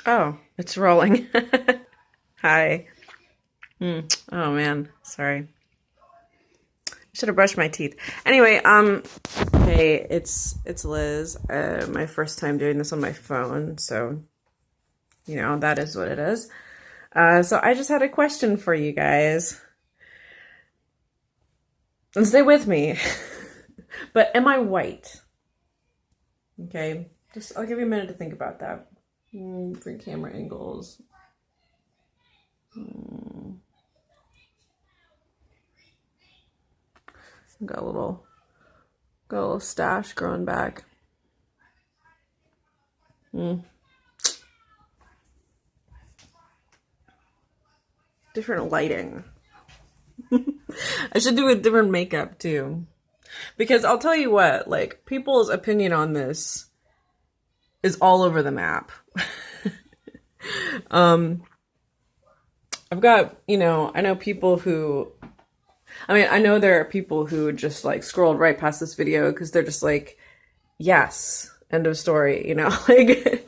Oh, it's rolling. Hi. Oh man, sorry. I should have brushed my teeth. Anyway, hey, it's Liz. My first time doing this on my phone, so that is what it is. So I just had a question for you guys, and stay with me. But am I white? Okay, just I'll give you a minute to think about that. Different camera angles. Got a little stash growing back. Different lighting. I should do a different makeup too. Because I'll tell you what, like, people's opinion on this is all over the map. I've got, I know people who, I know there are people who just like scrolled right past this video because they're just like, yes, end of story, like,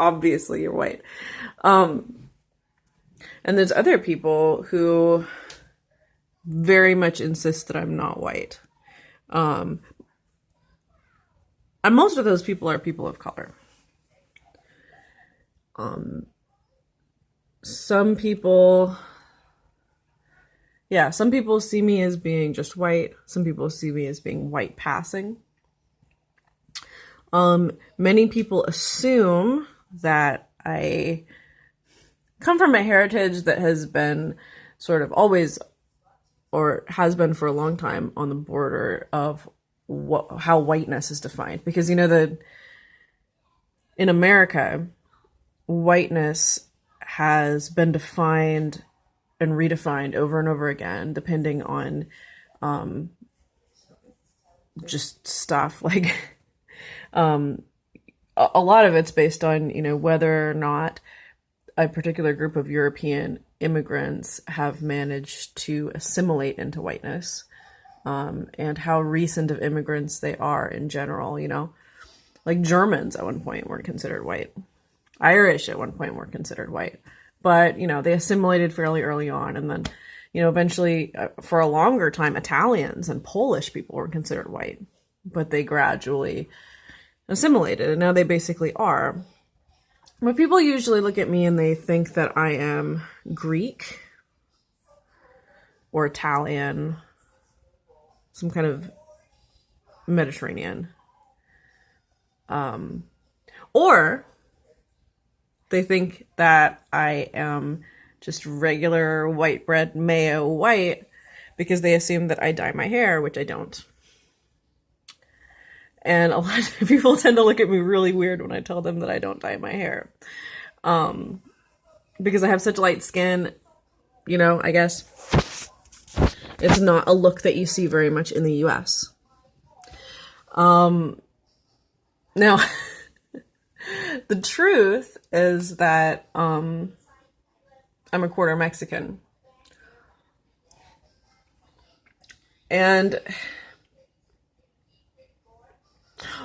obviously you're white. And there's other people who very much insist that I'm not white. And most of those people are people of color. Some people, some people see me as being just white. Some people see me as being white passing. Many people assume that I come from a heritage that has been sort of always, or has been for a long time, on the border of how whiteness is defined. Because in America, whiteness has been defined and redefined over and over again, depending on just stuff like a lot of it's based on whether or not a particular group of European immigrants have managed to assimilate into whiteness, and how recent of immigrants they are in general. Like Germans at one point weren't considered white. Irish at one point weren't considered white. But, they assimilated fairly early on. And then, eventually, for a longer time, Italians and Polish people were considered white. But they gradually assimilated, and now they basically are. But people usually look at me and they think that I am Greek or Italian, some kind of Mediterranean. Or they think that I am just regular white bread mayo white because they assume that I dye my hair, which I don't. And a lot of people tend to look at me really weird when I tell them that I don't dye my hair. Because I have such light skin, I guess it's not a look that you see very much in the US. Now, the truth is that I'm a quarter Mexican. And,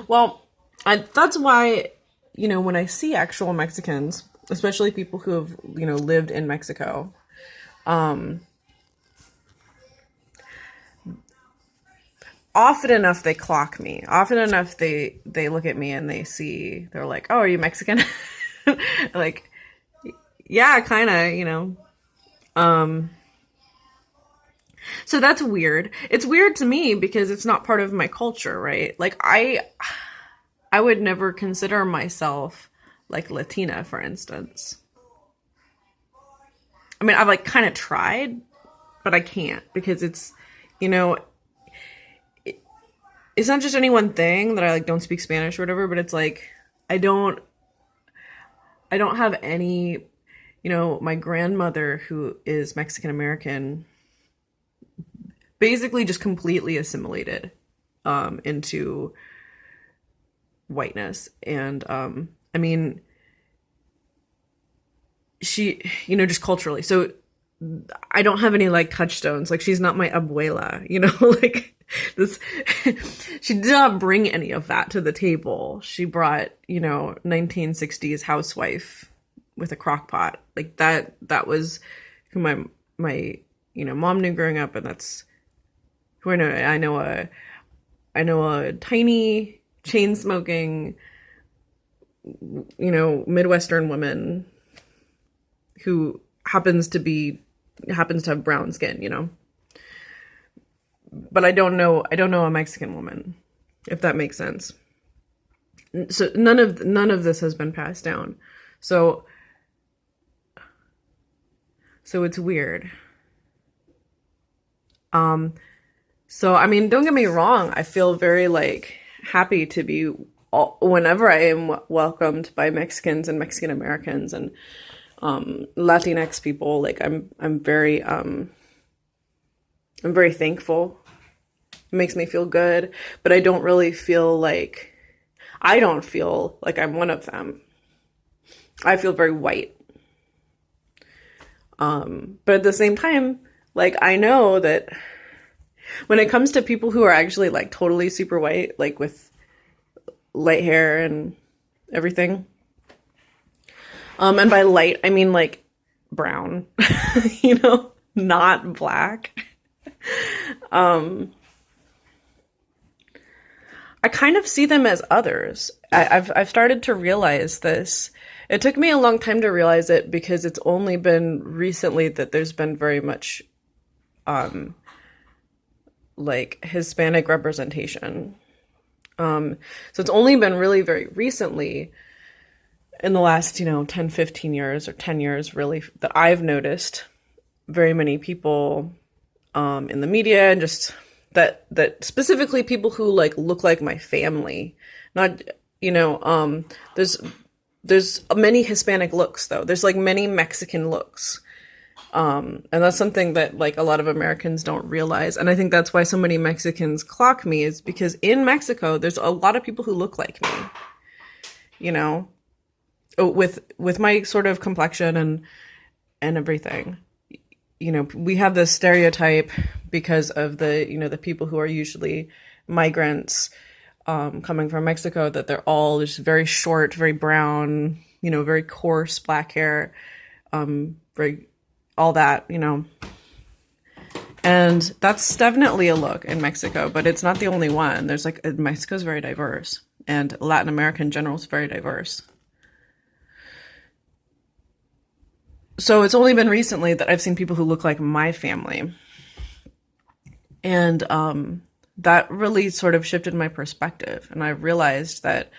well, that's why, when I see actual Mexicans, especially people who have, lived in Mexico, often enough they clock me. Often enough they look at me and they're like, oh, are you Mexican? Like, yeah, kind of, So that's weird. It's weird to me because it's not part of my culture, right? Like I would never consider myself like Latina, for instance. I've like kind of tried, but I can't because it's, it's not just any one thing that I like don't speak Spanish or whatever, but it's like I don't have any, my grandmother who is Mexican American basically just completely assimilated into whiteness. And she, just culturally. So I don't have any like touchstones. Like she's not my abuela, like this. She did not bring any of that to the table. She brought, 1960s housewife with a crock pot. Like that was who my mom knew growing up, and that's who I know. I know a tiny chain smoking, Midwestern woman who happens to have brown skin. But I don't know a Mexican woman, if that makes sense. So none of this has been passed down. So it's weird. So I mean, don't get me wrong, I feel very like happy to be whenever I am welcomed by Mexicans and Mexican Americans and Latinx people. Like I'm very thankful. It makes me feel good, but I don't feel like I'm one of them. I feel very white. But at the same time, like I know that when it comes to people who are actually like totally super white, like with light hair and everything, and by light I mean like brown, not black. I kind of see them as others. I've started to realize this. It took me a long time to realize it because it's only been recently that there's been very much like Hispanic representation. So it's only been really very recently in the last, 10, 15 years or 10 years really that I've noticed very many people in the media and just that specifically people who like look like my family, not, there's many Hispanic looks though. There's like many Mexican looks. And that's something that like a lot of Americans don't realize. And I think that's why so many Mexicans clock me, is because in Mexico, there's a lot of people who look like me, with my sort of complexion and everything. We have this stereotype because of the people who are usually migrants, coming from Mexico, that they're all just very short, very brown, very coarse black hair, very, all that, and that's definitely a look in Mexico, but it's not the only one. There's like, Mexico's very diverse, and Latin America in general is very diverse. So it's only been recently that I've seen people who look like my family. And that really sort of shifted my perspective. And I realized that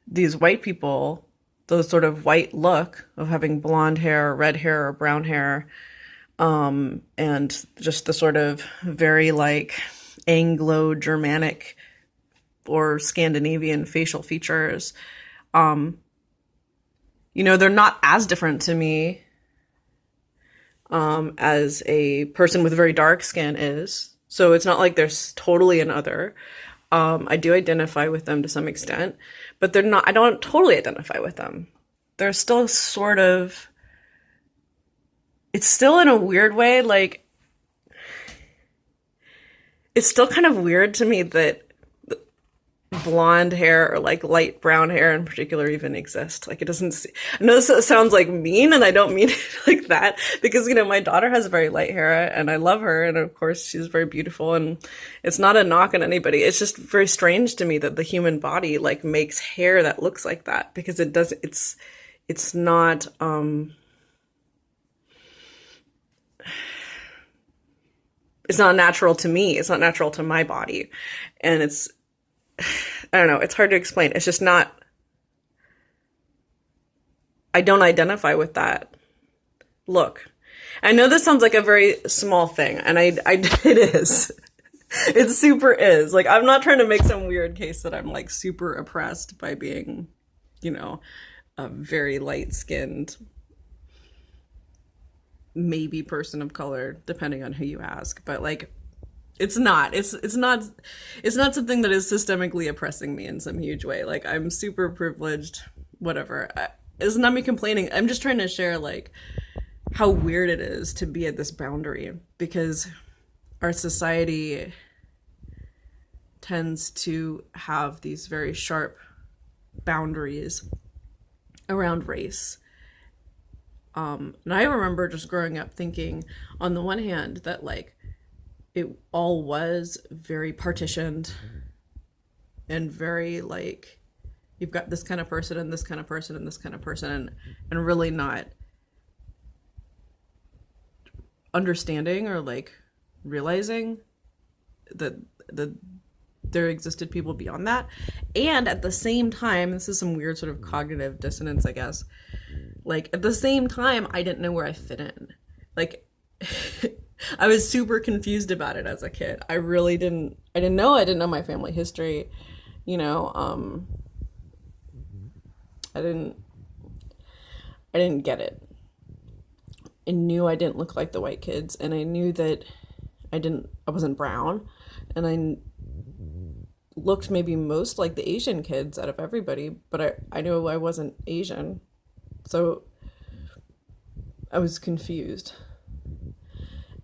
these white people, the sort of white look of having blonde hair, or red hair, or brown hair, and just the sort of very like Anglo-Germanic or Scandinavian facial features, they're not as different to me as a person with very dark skin is. So it's not like they're totally another. I do identify with them to some extent, but I don't totally identify with them. They're still sort of, it's still in a weird way, like, it's still kind of weird to me that blonde hair or like light brown hair in particular even exist. Like, it doesn't I know this sounds like mean, and I don't mean it like that, because my daughter has very light hair and I love her, and of course she's very beautiful, and it's not a knock on anybody. It's just very strange to me that the human body like makes hair that looks like that, because it's not it's not natural to me. It's not natural to my body, and I don't know, it's hard to explain. It's just not, I don't identify with that look. I know this sounds like a very small thing, and it is. It super is. Like, I'm not trying to make some weird case that I'm like super oppressed by being, a very light-skinned, maybe person of color, depending on who you ask. But like, it's not something that is systemically oppressing me in some huge way. Like, I'm super privileged, whatever. It's not me complaining. I'm just trying to share like how weird it is to be at this boundary, because our society tends to have these very sharp boundaries around race. And I remember just growing up thinking, on the one hand, that like it all was very partitioned and very like you've got this kind of person and this kind of person and this kind of person, and really not understanding or like realizing that there existed people beyond that. And at the same time, this is some weird sort of cognitive dissonance, I guess. Like at the same time, I didn't know where I fit in. Like I was super confused about it as a kid. I didn't know my family history, you know. I didn't get it. I knew I didn't look like the white kids, and I knew that I wasn't brown, and I looked maybe most like the Asian kids out of everybody, but I knew I wasn't Asian. So I was confused.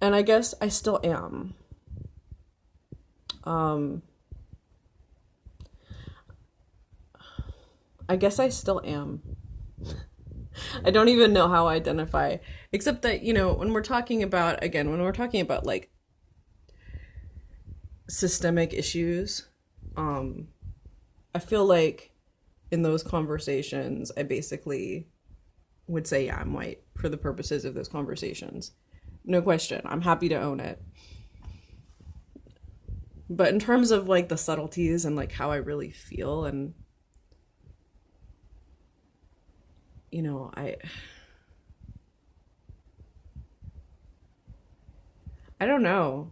And I guess I still am. I guess I still am. I don't even know how I identify, except that, you know, when we're talking about like systemic issues, I feel like in those conversations, I basically would say, yeah, I'm white for the purposes of those conversations. No question. I'm happy to own it. But in terms of like the subtleties and like how I really feel, and you know, I don't know.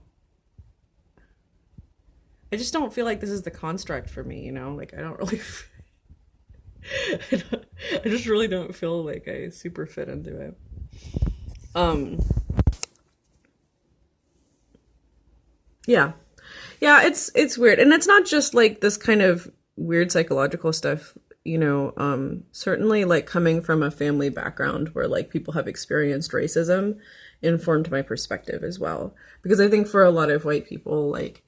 I just don't feel like this is the construct for me, you know? Like I don't really I just really don't feel like I super fit into it. Um yeah. Yeah, it's weird. And it's not just like this kind of weird psychological stuff, you know, certainly like coming from a family background where like people have experienced racism informed my perspective as well. Because I think for a lot of white people, like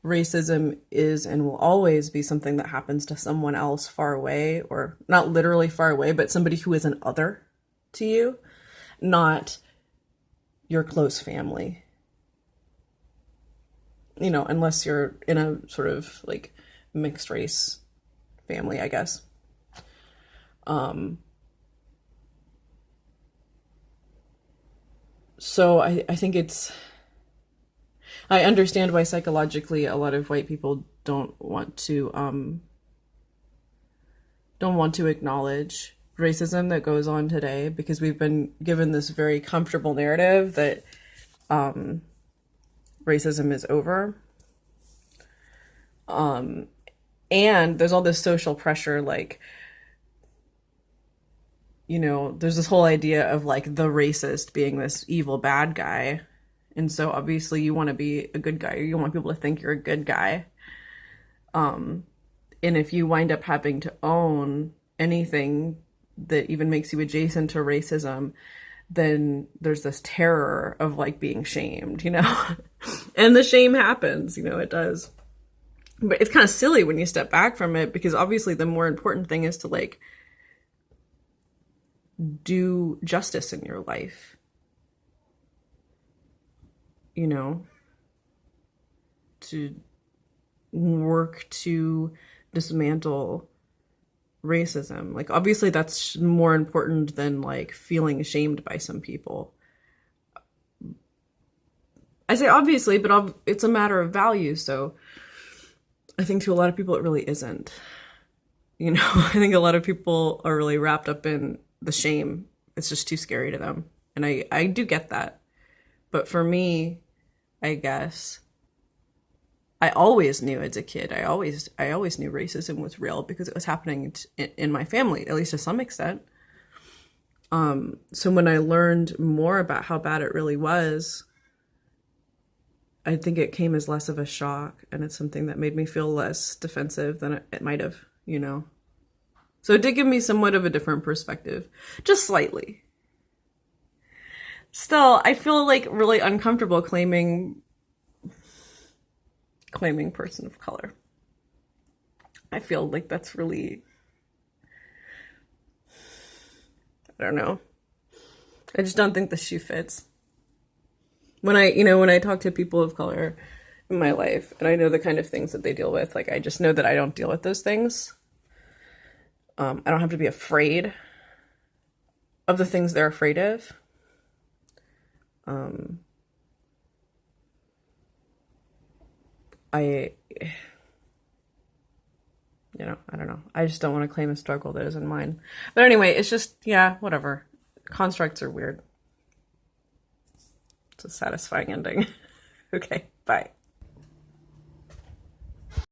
racism is and will always be something that happens to someone else far away, or not literally far away, but somebody who is an other to you, not your close family. You know, unless you're in a sort of like mixed race family, I guess. So I think I understand why psychologically a lot of white people don't want to acknowledge racism that goes on today, because we've been given this very comfortable narrative that racism is over. And there's all this social pressure, like, you know, there's this whole idea of like the racist being this evil bad guy. And so obviously you want to be a good guy, or you want people to think you're a good guy. And if you wind up having to own anything that even makes you adjacent to racism, then there's this terror of like being shamed, you know? And the shame happens, you know, it does. But it's kind of silly when you step back from it, because obviously the more important thing is to like do justice in your life, you know, to work to dismantle racism. Like obviously that's more important than like feeling ashamed by some people. I say obviously, but it's a matter of value. So I think to a lot of people it really isn't. You know, I think a lot of people are really wrapped up in the shame. It's just too scary to them. And I do get that. But for me, I guess I always knew as a kid, I always knew racism was real because it was happening in my family, at least to some extent. So when I learned more about how bad it really was, I think it came as less of a shock, and it's something that made me feel less defensive than it might have, you know. So it did give me somewhat of a different perspective, just slightly. Still, I feel like really uncomfortable claiming person of color. I feel like that's really, I don't know. I just don't think the shoe fits. When I talk to people of color in my life and I know the kind of things that they deal with, like I just know that I don't deal with those things. I don't have to be afraid of the things they're afraid of. I I don't know. I just don't want to claim a struggle that isn't mine. But anyway, it's just, yeah, whatever. Constructs are weird. It's a satisfying ending. Okay, bye.